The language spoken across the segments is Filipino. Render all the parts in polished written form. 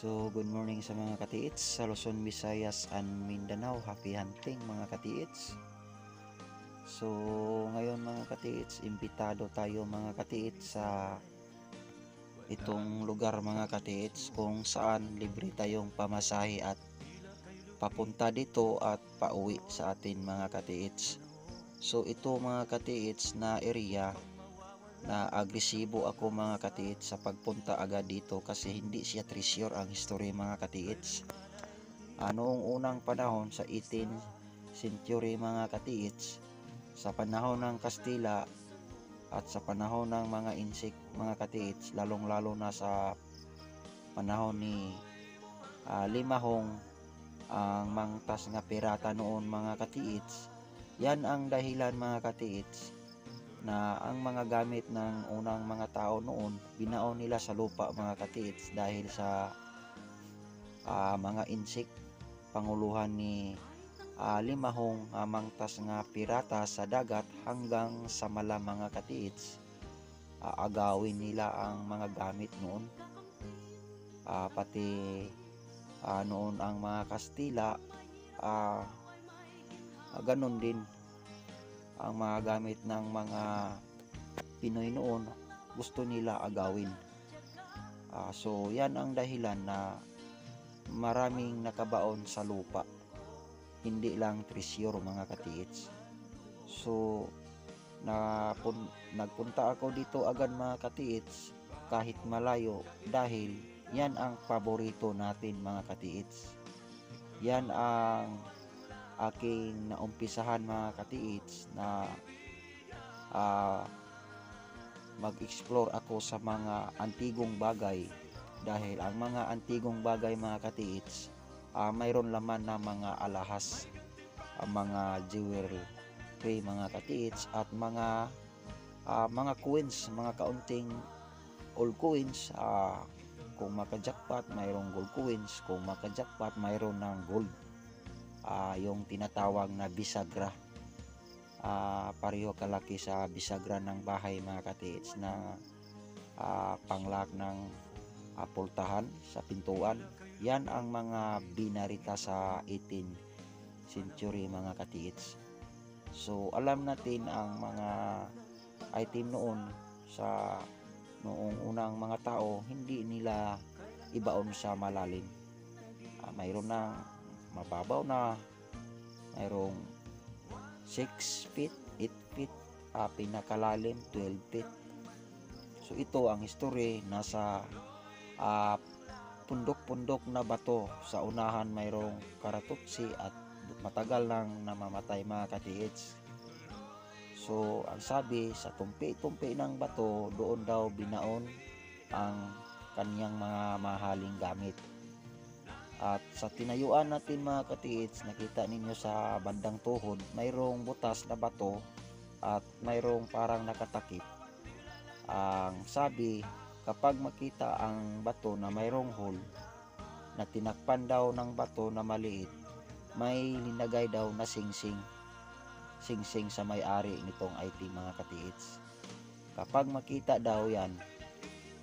So, good morning sa mga katiits sa Luzon, Visayas, and Mindanao. Happy hunting mga katiits. So, ngayon mga katiits, imbitado tayo mga katiits sa itong lugar mga katiits kung saan libre tayong pamasahe at papunta dito at pauwi sa atin mga katiits. So, ito mga katiits na area na agresibo ako mga katiits sa pagpunta agad dito kasi hindi siya treasure ang history mga katiits. Noong unang panahon sa 18th century mga katiits, sa panahon ng Kastila at sa panahon ng mga insik mga katiits, lalong lalo na sa panahon ni Limahong ang mangtas nga pirata noon mga katiits. Yan ang dahilan mga katiits na ang mga gamit ng unang mga tao noon binaon nila sa lupa mga katiits dahil sa mga insik panguluhan ni Limahong mangtas nga pirata sa dagat hanggang sa mala mga katiits. Agawin nila ang mga gamit noon, pati noon ang mga Kastila, ganun din ang mga gamit ng mga Pinoy noon, gusto nila agawin. So yan ang dahilan na maraming nakabaon sa lupa, hindi lang treasure mga katiits. So nagpunta ako dito agad mga katiits kahit malayo dahil yan ang paborito natin mga katiits. Yan ang aking naumpisahan mga katiits na mag-explore ako sa mga antigong bagay dahil ang mga antigong bagay mga katiits mayroon laman na mga alahas, mga jewelry mga katiits at mga coins, mga kaunting old coins. Kung makajakpat mayroong gold coins, kung makajakpat mayroon ng gold, yung tinatawag na bisagra. Pareho kalaki sa bisagra ng bahay mga katiits na panglak ng pultahan sa pintuan. Yan ang mga binarita sa 18th century mga katiits. So alam natin ang mga item noon sa noong unang mga tao, hindi nila ibaon sa malalim. Mayroon ng mababaw na, mayroong 6 feet, 8 feet, pinakalalim 12 feet. So ito ang history, nasa pundok-pundok na bato. Sa unahan mayroong karatutsi at matagal nang namamatay mga katiits. So ang sabi, sa tumpi-tumpi ng bato doon daw binaon ang kanyang mga mahaling gamit. At sa tinayuan natin mga katiits, nakita ninyo sa bandang tuhod mayroong butas na bato at mayroong parang nakatakip. Ang sabi, kapag makita ang bato na mayroong hole na tinakpan daw ng bato na maliit, may linagay daw na singsing sa may-ari nitong item mga katiits. Kapag makita daw yan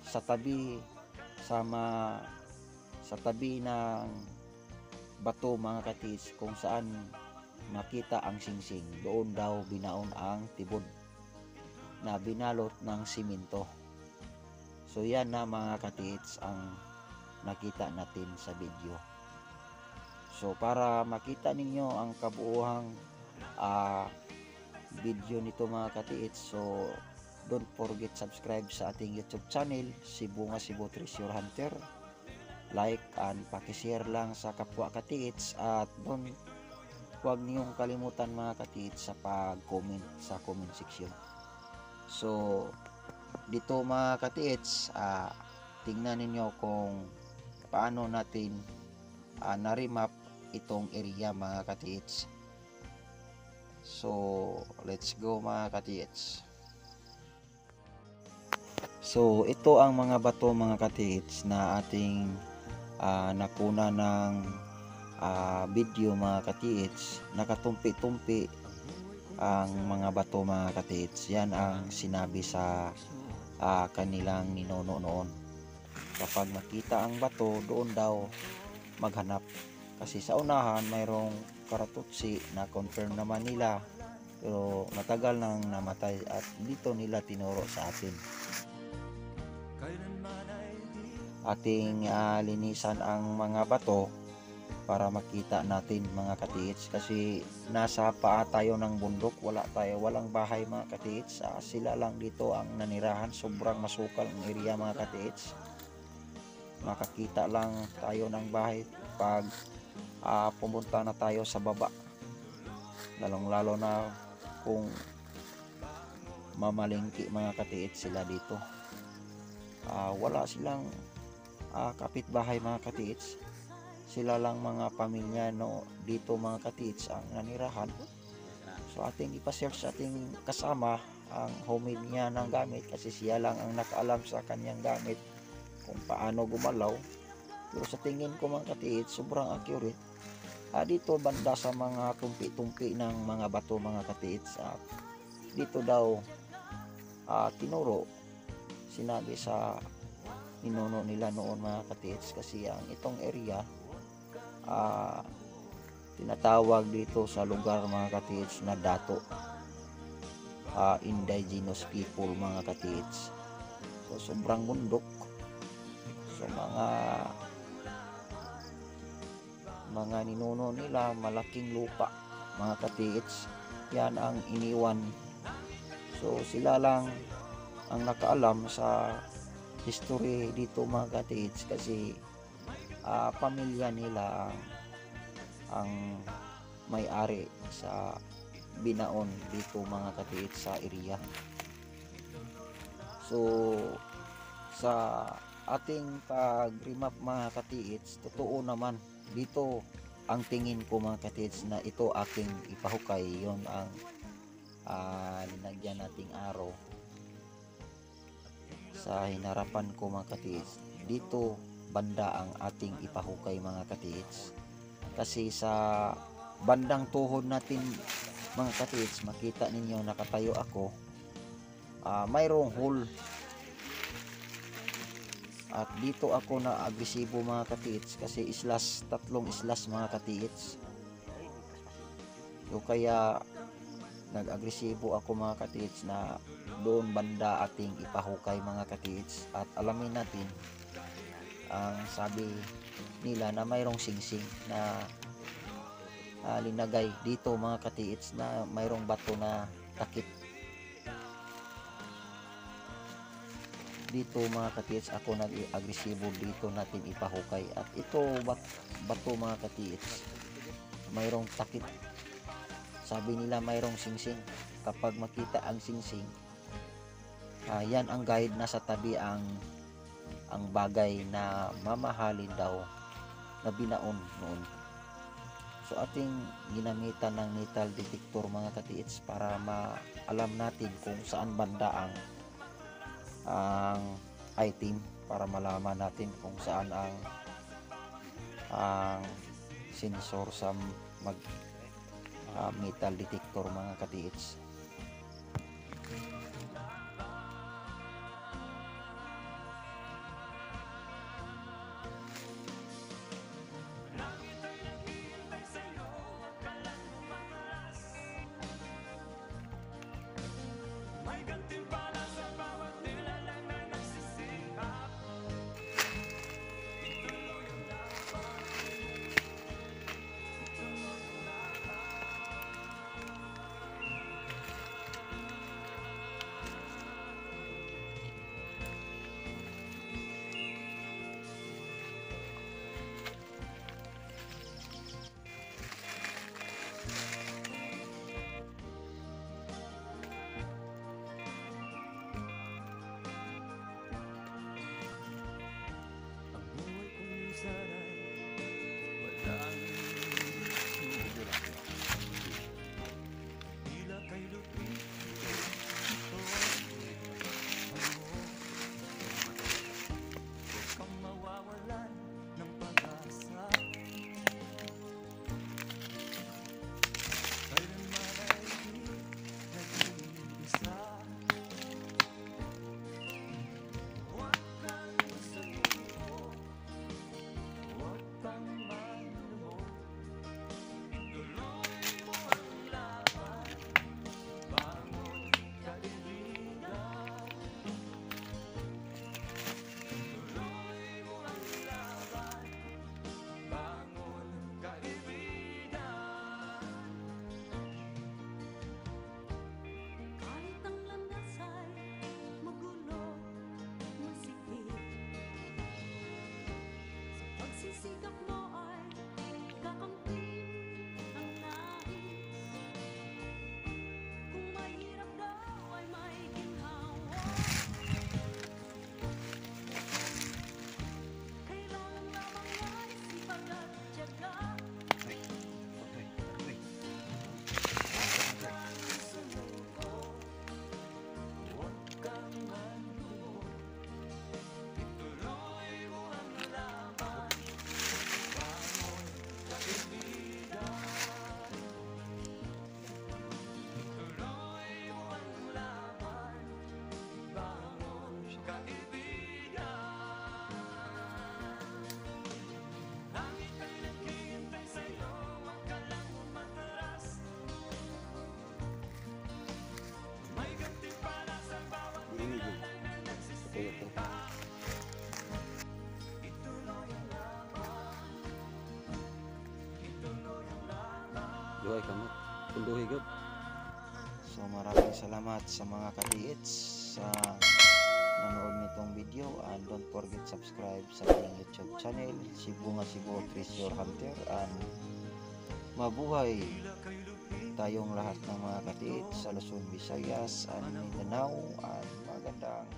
sa tabi ng bato mga katiits, kung saan makita ang singsing, doon daw binaon ang tibod na binalot ng simento. So yan na mga katiits ang nakita natin sa video. So para makita ninyo ang kabuuhang video nito mga katiits, so don't forget subscribe sa ating YouTube channel, Cebu nga Cebu Treasure Hunter. Like and pakishare lang sa kapwa katiits at huwag niyong kalimutan mga katiits sa pag-comment sa comment section. So dito mga katiits, tingnan ninyo kung paano natin na-remap itong area mga katiits. So let's go mga katiits. So ito ang mga bato mga katiits na ating nakuna ng video mga katiits. Nakatumpi-tumpi ang mga bato mga katiits. Yan ang sinabi sa kanilang ninuno noon. Kapag makita ang bato, doon daw maghanap. Kasi sa unahan mayroong karatutsi na confirm naman nila, pero matagal nang namatay at dito nila tinuro sa atin. Ating linisan ang mga bato para makita natin mga katiits, kasi nasa paa tayo ng bundok, walang bahay mga katiits. Sila lang dito ang nanirahan. Sobrang masukal ang area mga katiits. Makakita lang tayo ng bahay pag pumunta na tayo sa baba, lalong lalo na kung mamalingki mga katiits sila dito. Wala silang kapitbahay mga katiits. Sila lang mga pamilya dito mga katiits ang nanirahan. So ating ipa-search ating kasama ang homemade niya ng gamit, kasi siya lang ang nakaalam sa kanyang gamit kung paano gumalaw. Pero sa tingin ko mga katiits, sobrang accurate. Dito banda sa mga tumpi-tumpi ng mga bato mga katiits, dito daw tinuro, sinabi sa ninuno nila noon mga katiits, kasi ang itong area tinatawag dito sa lugar mga katiits na Dato, indigenous people mga katiits. So sobrang bundok. So mga ninuno nila, malaking lupa mga katiits, yan ang iniwan. So sila lang ang nakaalam sa history dito mga katiits, kasi pamilya nila ang may-ari sa binaon dito mga katiits sa area. So sa ating pag-remap mga katiits, totoo naman dito ang tingin ko mga katiits na ito aking ipahukay. Yon ang linagyan nating araw sa hinarapan ko mga katiits. Dito banda ang ating ipahukay mga katiits, kasi sa bandang tuhod natin mga katiits, makita ninyo nakatayo ako, mayroong hole. At dito ako na agresibo mga katiits, kasi tatlong islas mga katiits. So kaya nag-agresibo ako mga katiits na doon banda ating ipahukay mga katiits. At alamin natin ang sabi nila na mayroong singsing na linagay dito mga katiits, na mayroong bato na takip dito mga katiits. Ako nag-agresibo dito natin ipahukay, at ito bato mga katiits mayroong takip. Sabi nila mayroong singsing. Kapag makita ang singsing, yan ang guide na sa tabi ang bagay na mamahalin daw na binaon noon. So ating ginamitan ng metal detector mga katiits para maalam natin kung saan banda ang item, para malaman natin kung saan ang sensor sa metal detector mga katiits. Duhay kamot. Kunduhi gud. So maraming salamat sa mga katiits sa nanood nitong video, and don't forget subscribe sa ating YouTube channel, Cebu nga Cebu Treasure Hunter, and mabuhay tayong lahat ng mga katiits sa Luzon, Visayas, and Mindanao, and magandang